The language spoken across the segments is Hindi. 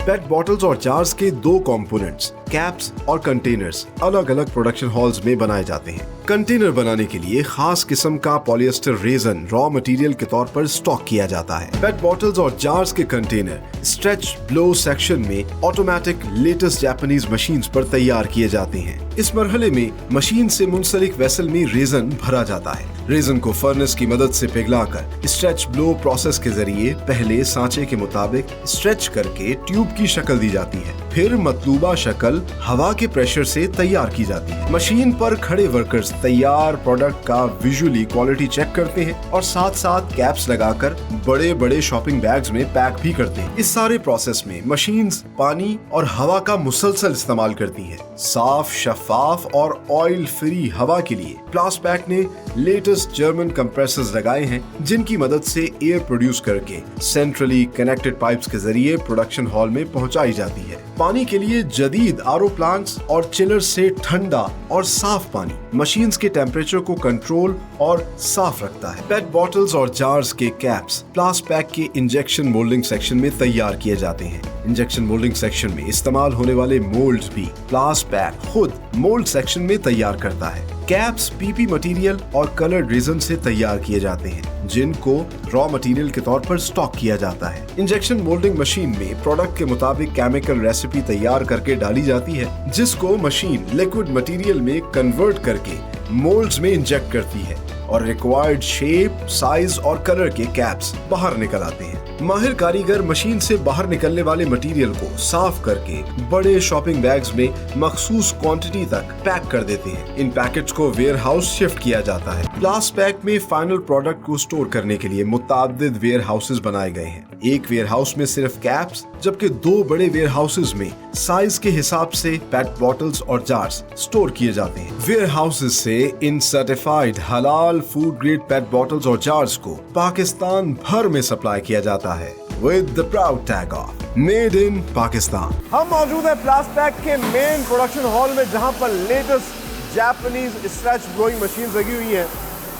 पेट बॉटल्स और जार्स के दो कंपोनेंट्स, कैप्स और कंटेनर्स, अलग अलग प्रोडक्शन हॉल्स में बनाए जाते हैं। कंटेनर बनाने के लिए खास किस्म का पॉलिएस्टर रेजन रॉ मटेरियल के तौर पर स्टॉक किया जाता है। पेट बॉटल्स और जार्स के कंटेनर स्ट्रेच ब्लो सेक्शन में ऑटोमेटिक लेटेस्ट जापानीज मशीन्स पर तैयार किए जाते हैं। इस मरहले में मशीन से मुंसलिक वेसल में रेजन भरा जाता है। रेजन को फर्नेस की मदद से पिघलाकर स्ट्रेच ब्लो प्रोसेस के जरिए पहले सांचे के मुताबिक स्ट्रेच करके ट्यूब की शक्ल दी जाती है, फिर मतलूबा शक्ल हवा के प्रेशर से तैयार की जाती है। मशीन पर खड़े वर्कर्स तैयार प्रोडक्ट का विजुअली क्वालिटी चेक करते हैं और साथ साथ कैप्स लगाकर बड़े बड़े शॉपिंग बैग्स में पैक भी करते हैं। इस सारे प्रोसेस में मशीन्स पानी और हवा का मुसलसल इस्तेमाल करती है। साफ, शफाफ और ऑयल फ्री हवा के लिए प्लासपैक ने लेटेस्ट जर्मन कंप्रेसर्स लगाए हैं, जिनकी मदद से एयर प्रोड्यूस करके सेंट्रली कनेक्टेड पाइप्स के जरिए प्रोडक्शन हॉल में पहुंचाई जाती है। पानी के लिए जदीद आरओ प्लांट्स और चिलर से ठंडा और साफ पानी मशीन्स के टेम्परेचर को कंट्रोल और साफ रखता है। पेट बॉटल्स और जार्स के कैप्स प्लासपैक के इंजेक्शन मोल्डिंग सेक्शन में तैयार किए जाते हैं। इंजेक्शन मोल्डिंग सेक्शन में इस्तेमाल होने वाले मोल्ड्स भी प्लासपैक खुद मोल्ड सेक्शन में तैयार करता है। कैप्स पीपी मटेरियल और कलर्ड रेजन से तैयार किए जाते हैं, जिनको रॉ मटेरियल के तौर पर स्टॉक किया जाता है। इंजेक्शन मोल्डिंग मशीन में प्रोडक्ट के मुताबिक केमिकल रेसिपी तैयार करके डाली जाती है, जिसको मशीन लिक्विड मटेरियल में कन्वर्ट करके मोल्ड्स में इंजेक्ट करती है और रिक्वायर्ड शेप, साइज और कलर के कैप्स बाहर निकल आते हैं। माहिर कारीगर मशीन से बाहर निकलने वाले मटेरियल को साफ करके बड़े शॉपिंग बैग्स में मखसूस क्वांटिटी तक पैक कर देते हैं। इन पैकेट्स को वेयर हाउस शिफ्ट किया जाता है। प्लासपैक में फाइनल प्रोडक्ट को स्टोर करने के लिए मुताबिद वेयर हाउसेज बनाए गए हैं। एक वेयर हाउस में सिर्फ कैप्स, जबकि दो बड़े वेयर हाउसेज में साइज के हिसाब से पेट बॉटल्स और जार्स स्टोर किए जाते हैं। वेयर हाउसेज से इन सर्टिफाइड हलाल फूड ग्रेड पेट बॉटल्स और जार्स को पाकिस्तान भर में सप्लाई किया जाता है with the proud tag of Made in Pakistan। हम मौजूद हैं प्लासपैक के मेन प्रोडक्शन हॉल में, जहां पर latest Japanese stretch blowing machine लगी हुई हैं।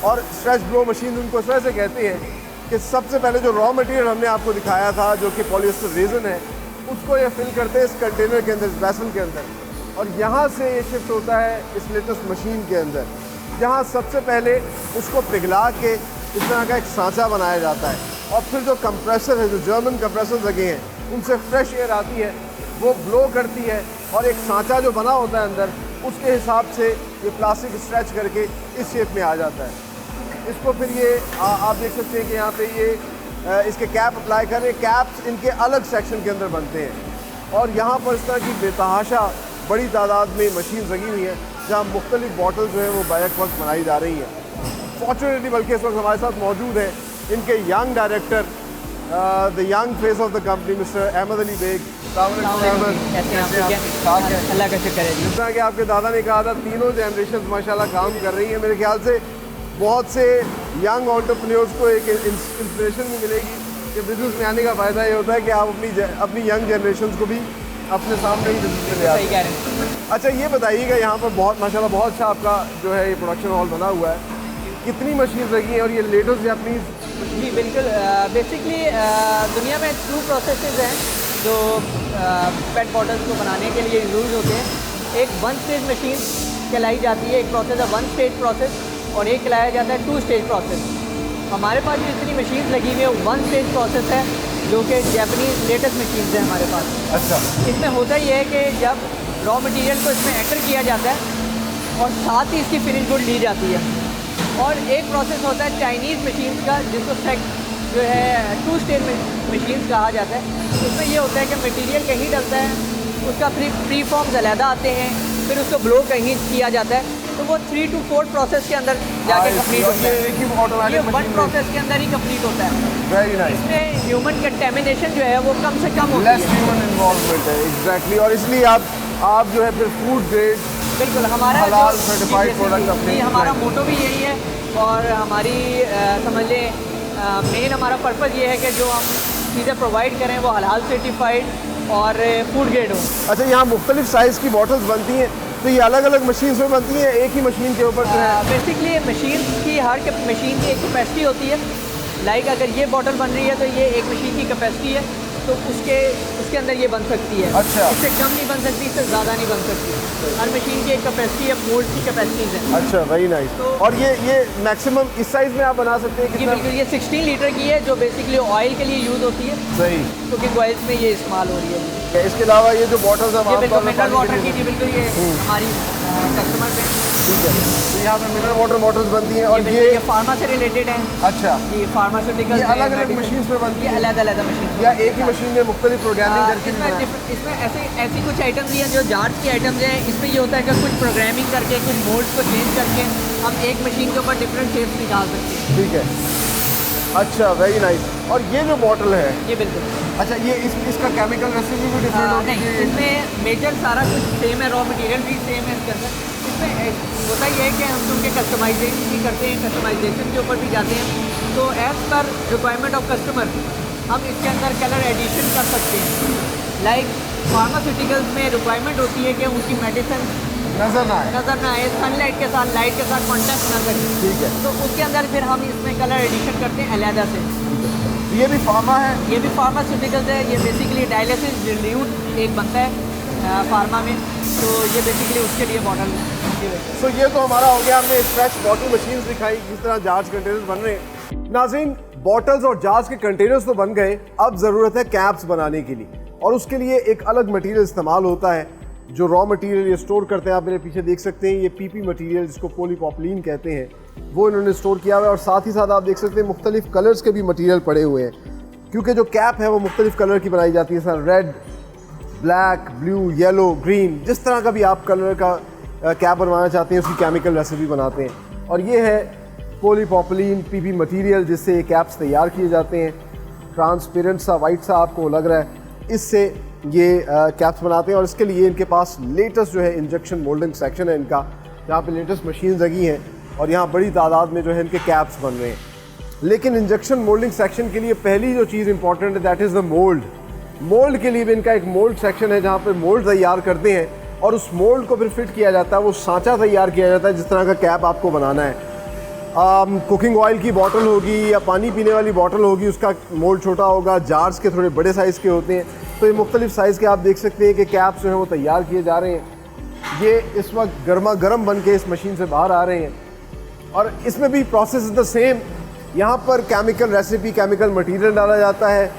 और स्ट्रेच ब्लो मशीन उनको इस तरह से कहते हैं कि सबसे पहले जो रॉ मटेरियल हमने आपको दिखाया था, जो कि पॉलिएस्टर रेजन है, उसको ये फिल करते हैं इस कंटेनर के अंदर, इस वेसल के अंदर, और यहाँ से ये शिफ्ट होता है इस लेटेस्ट मशीन के अंदर, जहाँ सबसे पहले उसको पिघला के इस तरह का एक सांचा बनाया जाता है। और फिर जो कंप्रेसर है, जो जर्मन कंप्रेसर लगे हैं, उनसे फ्रेश एयर आती है, वो ब्लो करती है और एक सांचा जो बना होता है अंदर, उसके हिसाब से ये प्लास्टिक स्ट्रेच करके इस शेप में आ जाता है। इसको फिर ये आप देख सकते हैं कि यहाँ पे ये इसके कैप अप्लाई कर रहे हैं। कैप्स इनके अलग सेक्शन के अंदर बनते हैं और यहाँ पर इस तरह की बेतहाशा बड़ी तादाद में मशीन लगी हुई हैं, जहाँ मुख्तलिफ बॉटल जो है वो बैक वक्त बनाई जा रही हैं। फॉर्चुनेटली बल्कि इस वक्त हमारे साथ मौजूद है इनके young director, the young face of the company, mister Ahmed Ali Baig. अल्लाह का शुक्र है। जिस तरह कि आपके दादा ने कहा था, तीनों जनरेशन माशाल्लाह काम कर रही हैं। मेरे ख्याल से बहुत से यंग एंटरप्रेन्योर्स को एक इंस्पिरेशन भी मिलेगी कि बिजनेस में आने का फ़ायदा ये होता है कि आप अपनी यंग जनरेशन को भी अपने सामने ही बिजनेस में ले आते हैं। अच्छा, ये बताइएगा, यहाँ पर बहुत माशाल्लाह बहुत अच्छा आपका जो है ये प्रोडक्शन हॉल बना हुआ है, कितनी मशीन लगी हैं और ये लेटेस्ट जापानीज? जी बिल्कुल, बेसिकली दुनिया में 2 प्रोसेसेस हैं जो पेट बॉटल्स को बनाने के लिए यूज़ होते हैं। एक 1 स्टेज मशीन कहलाई जाती है, एक प्रोसेस है 1 स्टेज प्रोसेस, और एक कहलाया जाता है 2 स्टेज प्रोसेस। हमारे पास जो इतनी मशीन लगी हुई है 1 स्टेज प्रोसेस है, जो कि जापानीज लेटेस्ट मशीन है हमारे पास। अच्छा, इसमें होता ये है कि जब रॉ मटेरियल को इसमें एंटर किया जाता है और साथ ही इसकी फिनिश गुड ली जाती है। और एक प्रोसेस होता है चाइनीज़ मशीन का, जिसको जो है 2 स्टेज मशीन कहा जाता है। उसमें ये होता है कि मटेरियल कहीं डलता है, उसका प्री फॉर्म्स अलहदा आते हैं, फिर उसको ब्लो कहीं किया जाता है, तो वो 3 to 4 प्रोसेस के अंदर जाके कंप्लीट होता है। ये 1 प्रोसेस के अंदर ही कंप्लीट होता है। Very nice. इसमें ह्यूमन कंटेमिनेशन जो है वो कम से कम होती लेस है। ह्यूमन इन्वॉल्वमेंट है। एग्जैक्टली। और इसलिए आप जो है फिर फूड ग्रेड बिल्कुल हमारा हलाल सर्टिफाइड प्रोडक्ट अपने, हमारा मोटो भी यही है। और हमारी समझ लें मेन हमारा पर्पज़ ये है कि जो हम चीज़ें प्रोवाइड करें वो हलाल सर्टिफाइड और फूड ग्रेड हो। अच्छा, यहाँ मुख्तलिफ साइज़ की बॉटल्स बनती हैं, तो ये अलग अलग मशीन में बनती हैं, एक ही मशीन के ऊपर जो है? बेसिकली मशीन की मशीन की एक कैपेसिटी होती है। लाइक अगर ये बॉटल बन रही है तो ये एक मशीन की कैपेसिटी है, तो उसके के अंदर ये बन सकती है। अच्छा। इससे कम नहीं बन सकती, इससे ज़्यादा नहीं बन सकती। हर मशीन की एक कैपेसिटी है, मोल्ड की कैपेसिटीज़ है। अच्छा, वेरी नाइस। और ये मैक्सिमम इस साइज़ में आप बना सकते हैं जी कितना? बिल्कुल, ये 16 लीटर की है जो बेसिकली ऑयल के लिए यूज़ होती है। सही। कुकिंग ऑयल्स में ये इस्तेमाल हो रही है। इसके अलावा ये जो बॉटल्स हैं ये बिल्कुल मिनरल वाटर की, जी बिल्कुल ये हमारी कस्टमर पे। ठीक है, तो यहाँ पे मिनरल वाटर बॉटल्स बनती हैं और ये फार्मा से रिलेटेड है। अच्छा, ये फार्मास्यूटिकल अलग अलग मशीन में बनती ये है अलग अलग मशीन या एक ही मशीन में मुख्तलिफ प्रोग्रामिंग करके? इसमें ऐसी कुछ आइटम्स हैं जो जार्ज की आइटम्स हैं। इसमें ये होता है कि कुछ प्रोग्रामिंग करके, कुछ मोड्स को चेंज करके हम एक मशीन के ऊपर डिफरेंट शेप्स निकाल सकते हैं। ठीक है, अच्छा, वेरी नाइस। और ये जो बॉटल है, ये बिल्कुल, अच्छा, ये इसका केमिकल रेसिपी भी डिफरेंट होती नहीं, है? इसमें मेजर सारा कुछ सेम है, रॉ मटेरियल भी सेम है इसके अंदर। इसमें होता ये है कि हम चूँकि कस्टमाइजेशन भी करते हैं, कस्टमाइजेशन के ऊपर भी जाते हैं, तो as per requirement of customer हम इसके अंदर कलर एडिशन कर सकते हैं। लाइक फार्मास्यूटिकल्स में रिक्वायरमेंट होती है कि उनकी मेडिसिन नजर ना आए, सनलाइट के साथ, लाइट के साथ कॉन्टैक्ट ना करें। ठीक है, तो उसके अंदर फिर हम इसमें कलर एडिशन करते हैं अलहदा से। ये भी फार्मा है? ये भी फार्मास्यूटिकल्स है। ये बेसिकली डायलिसिस डिल्यूट एक बनता है फार्मा में, तो ये बेसिकली उसके लिए बॉटल है। तो ये तो हमारा हो गया, हमने स्ट्रेच बॉटल मशीन्स दिखाई किस तरह जार्ज कंटेनर्स बन रहे हैं। नाज़रीन, बॉटल्स और जार्ज के कंटेनर्स तो बन गए, अब ज़रूरत है कैप्स बनाने की लिए, और उसके लिए एक अलग मटेरियल इस्तेमाल होता है जो रॉ मटेरियल ये स्टोर करते हैं। आप मेरे पीछे देख सकते हैं ये पीपी मटेरियल जिसको पॉलीप्रॉपिलीन कहते हैं, वो इन्होंने स्टोर किया हुआ है। और साथ ही साथ आप देख सकते हैं मुख्तलिफ कलर्स के भी मटेरियल पड़े हुए हैं, क्योंकि जो कैप है वो मुख्तलिफ कलर की बनाई जाती है, sir red, black, blue, yellow, green, जिस तरह का भी आप कलर का कैप बनवाना चाहते हैं उसकी केमिकल रेसिपी बनाते हैं। और ये है पॉलीप्रॉपिलीन पीपी मटेरियल जिससे ये कैप्स तैयार किए जाते हैं। ट्रांसपेरेंट सा वाइट सा आपको लग रहा है, इससे ये कैप्स बनाते हैं। और इसके लिए इनके पास लेटेस्ट जो है इंजेक्शन मोल्डिंग सेक्शन है इनका, जहाँ पे लेटेस्ट मशीन लगी हैं और यहाँ बड़ी तादाद में जो है इनके कैप्स बन रहे हैं। लेकिन इंजेक्शन मोल्डिंग सेक्शन के लिए पहली जो चीज़ इंपॉर्टेंट है that is the mould. Mould के लिए भी इनका एक मोल्ड सेक्शन है जहाँ पे मोल्ड तैयार करते हैं और उस मोल्ड को फिर फिट किया जाता है, वो सांचा तैयार किया जाता है जिस तरह का कैप आपको बनाना है। कुकिंग ऑयल की बॉटल होगी या पानी पीने वाली बॉटल होगी, उसका मोल्ड छोटा होगा, जार्स के थोड़े बड़े साइज़ के होते हैं। तो ये मुख्तलिफ साइज़ के आप देख सकते हैं कि कैप्स जो हैं वो तैयार किए जा रहे हैं। ये इस वक्त गर्मा गर्म बन के इस मशीन से बाहर आ रहे हैं और इसमें भी प्रोसेस इज़ द सेम। यहाँ पर केमिकल रेसिपी, केमिकल मटेरियल डाला जाता है,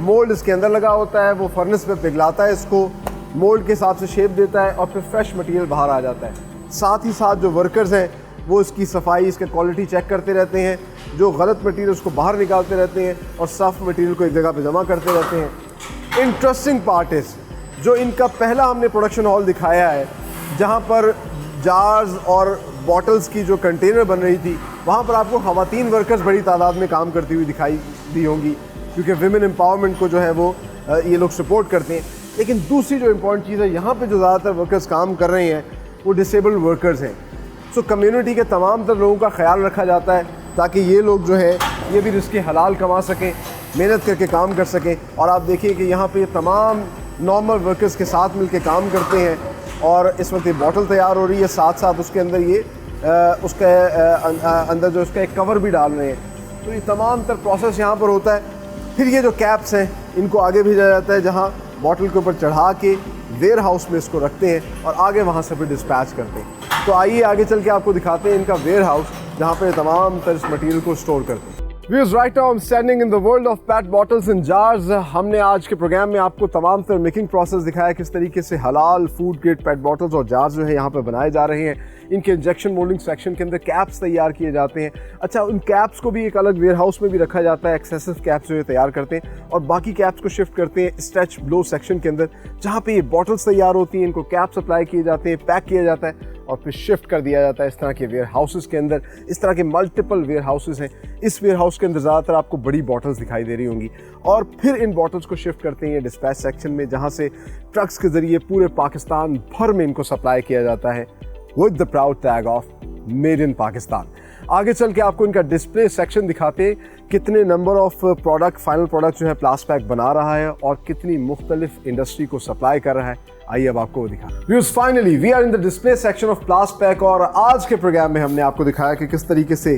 मोल्ड इसके अंदर लगा होता है, वो फर्नेस पे पिघलाता है इसको, मोल्ड के हिसाब से शेप देता है और फिर फ्रेश मटेरियल बाहर आ जाता है। साथ ही साथ जो वर्कर्स हैं वो इसकी सफाई, इसके क्वालिटी चेक करते रहते हैं, जो गलत मटेरियल उसको बाहर निकालते रहते हैं और साफ मटेरियल को एक जगह पे जमा करते रहते हैं। इंटरेस्टिंग पार्ट इज़ जो इनका पहला हमने प्रोडक्शन हॉल दिखाया है जहाँ पर जार्स और बॉटल्स की जो कंटेनर बन रही थी, वहाँ पर आपको ख़वातीन वर्कर्स बड़ी तादाद में काम करती हुई दिखाई दी होंगी, क्योंकि विमेन एम्पावरमेंट को जो है वो ये लोग सपोर्ट करते हैं। लेकिन दूसरी जो इम्पॉर्टेंट चीज़ है, यहाँ पे जो ज़्यादातर वर्कर्स काम कर रहे हैं वो डिसेबल्ड वर्कर्स हैं। सो कम्युनिटी के तमाम तर लोगों का ख्याल रखा जाता है ताकि ये लोग जो है ये भी रिज़्क़ हलाल कमा सकें, मेहनत करके काम कर सकें। और आप देखिए कि यहाँ पे तमाम नॉर्मल वर्कर्स के साथ मिलके काम करते हैं और इस वक्त ये बॉटल तैयार हो रही है, साथ साथ उसके अंदर ये उसके अंदर जो उसका एक कवर भी डाल रहे हैं। तो ये तमाम तर प्रोसेस यहाँ पर होता है। फिर ये जो कैप्स हैं इनको आगे भेजा जाता है जहाँ बॉटल के ऊपर चढ़ा के वेयर हाउस में इसको रखते हैं और आगे वहाँ से फिर डिस्पैच करते हैं। तो आइए आगे चल के आपको दिखाते हैं इनका वेयर हाउस जहाँ पे तमाम तरह इस मटेरियल को स्टोर करते हैं। Viewers, right now I'm standing in the world of PET bottles and jars. हमने आज के प्रोग्राम में आपको तमाम तरह मेकिंग प्रोसेस दिखाया, किस तरीके से हलाल फूड ग्रेड PET bottles और jars जो है यहाँ पे बनाए जा रहे हैं। इनके इंजेक्शन मोल्डिंग सेक्शन के अंदर कैप्स तैयार किए जाते हैं। अच्छा, उन कैप्स को भी एक अलग वेयर हाउस में भी रखा जाता है, एक्सेसिव कैप्स जो है तैयार करते हैं और बाकी कैप्स को शिफ्ट करते हैं स्ट्रेच ब्लो सेक्शन के अंदर, जहाँ पे ये बॉटल्स तैयार होती हैं, इनको कैप्स अप्लाई किए जाते हैं, पैक किया जाता है और फिर शिफ्ट कर दिया जाता है इस तरह के वेयर हाउसेस के अंदर। इस तरह के मल्टीपल वेयर हाउसेस हैं। इस वेयर हाउस के अंदर ज़्यादातर आपको बड़ी बॉटल्स दिखाई दे रही होंगी और फिर इन बॉटल्स को शिफ्ट करते हैं ये डिस्पैच सेक्शन में, जहाँ से ट्रक्स के ज़रिए पूरे पाकिस्तान भर में इनको सप्लाई किया जाता है with the proud tag of made in Pakistan. आगे चल के आपको इनका डिस्प्ले सेक्शन दिखाते हैं, कितने number of product, final product जो है प्लासपैक बना रहा है और कितनी मुख्तलिफ इंडस्ट्री को सप्लाई कर रहा है। आइए अब आपको वो दिखा। Viewers, finally we are in the display section of प्लासपैक और आज के प्रोग्राम में हमने आपको दिखाया कि किस तरीके से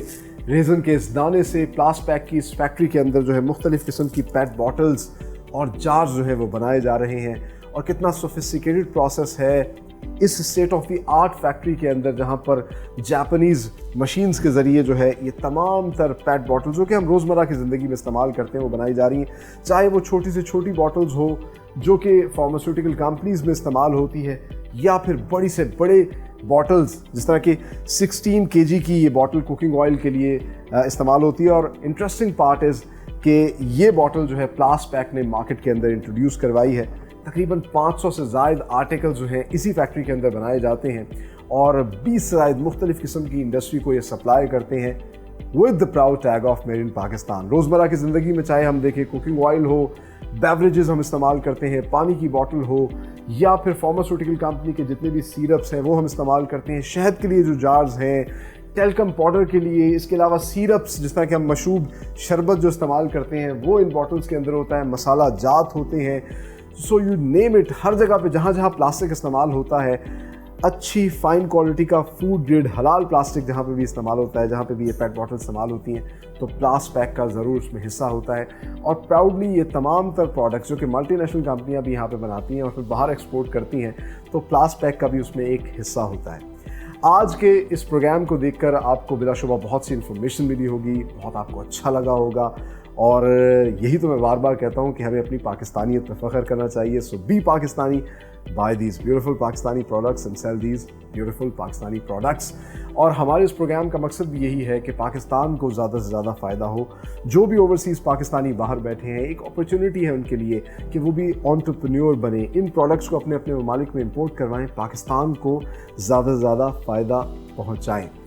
रेज़न के इस दाने से प्लासपैक की इस फैक्ट्री के अंदर जो है मुख्तलिफ किस्म की पैट बॉटल्स और जार्स जो है वो बनाए जा रहे हैं, और कितना सोफिस्टिकेटेड प्रोसेस है इस state of the art factory के अंदर, जहाँ पर जापानीज़ मशीन्स के ज़रिए जो है ये तमाम तर पैट बॉटल्स जो कि हम रोज़मर्रा की ज़िंदगी में इस्तेमाल करते हैं वो बनाई जा रही हैं। चाहे वो छोटी से छोटी बॉटल्स हो जो कि फार्मास्यूटिकल कंपनीज़ में इस्तेमाल होती है, या फिर बड़ी से बड़े बॉटल्स जिस तरह की 16 kg की ये बॉटल कुकिंग ऑयल के लिए इस्तेमाल होती है। और इंटरेस्टिंग पार्ट इज़ कि ये बॉटल जो है प्लासपैक ने मार्केट के अंदर इंट्रोड्यूस करवाई है। तकरीबन 500 से ज़ायद आर्टिकल्स जो हैं इसी फैक्ट्री के अंदर बनाए जाते हैं, और 20 से ज़ायद मुख्तलिफ़ किस्म की इंडस्ट्री को ये सप्लाई करते हैं with the proud tag of made in Pakistan. रोज़मर्रा की ज़िंदगी में चाहे हम देखें कुकिंग ऑयल हो, बेवरेजेस हम इस्तेमाल करते हैं, पानी की बॉटल हो, या फिर फार्मास्यूटिकल कंपनी के जितने भी सीरप्स हैं वो हम इस्तेमाल करते हैं, शहद के लिए जो जार्स हैं, टेल्कम पाउडर के लिए, इसके अलावा सीरप्स जिस तरह के हम मशरूब शरबत जो इस्तेमाल करते हैं वो इन बॉटल्स के अंदर होता है, मसाला जात होते हैं। सो यू नेम इट, हर जगह पे जहाँ जहाँ प्लास्टिक इस्तेमाल होता है, अच्छी फ़ाइन क्वालिटी का फूड ग्रेड हलाल प्लास्टिक जहाँ पे भी इस्तेमाल होता है, जहाँ पे भी ये पेट बॉटल इस्तेमाल होती हैं, तो प्लासपैक का ज़रूर उसमें हिस्सा होता है। और प्राउडली ये तमाम तर प्रोडक्ट्स जो कि मल्टीनेशनल कंपनियाँ भी यहाँ पे बनाती हैं और फिर बाहर एक्सपोर्ट करती हैं, तो प्लासपैक का भी उसमें एक हिस्सा होता है। आज के इस प्रोग्राम को देखकर आपको बिलाशुबा बहुत सी इन्फॉर्मेशन मिली होगी, बहुत आपको अच्छा लगा होगा, और यही तो मैं बार बार कहता हूँ कि हमें अपनी पाकिस्तानियत पर फ़ख्र करना चाहिए। So be Pakistani, buy these beautiful Pakistani products and sell these beautiful Pakistani products। और हमारे इस प्रोग्राम का मकसद भी यही है कि पाकिस्तान को ज़्यादा से ज़्यादा फ़ायदा हो। जो भी ओवरसीज़ पाकिस्तानी बाहर बैठे हैं, एक अपॉर्चुनिटी है उनके लिए कि वो भी एंटरप्रेन्योर बने, इन प्रोडक्ट्स को अपने अपने ममालिक में इंपोर्ट करवाएं, पाकिस्तान को ज़्यादा से ज़्यादा फ़ायदा पहुँचाएँ।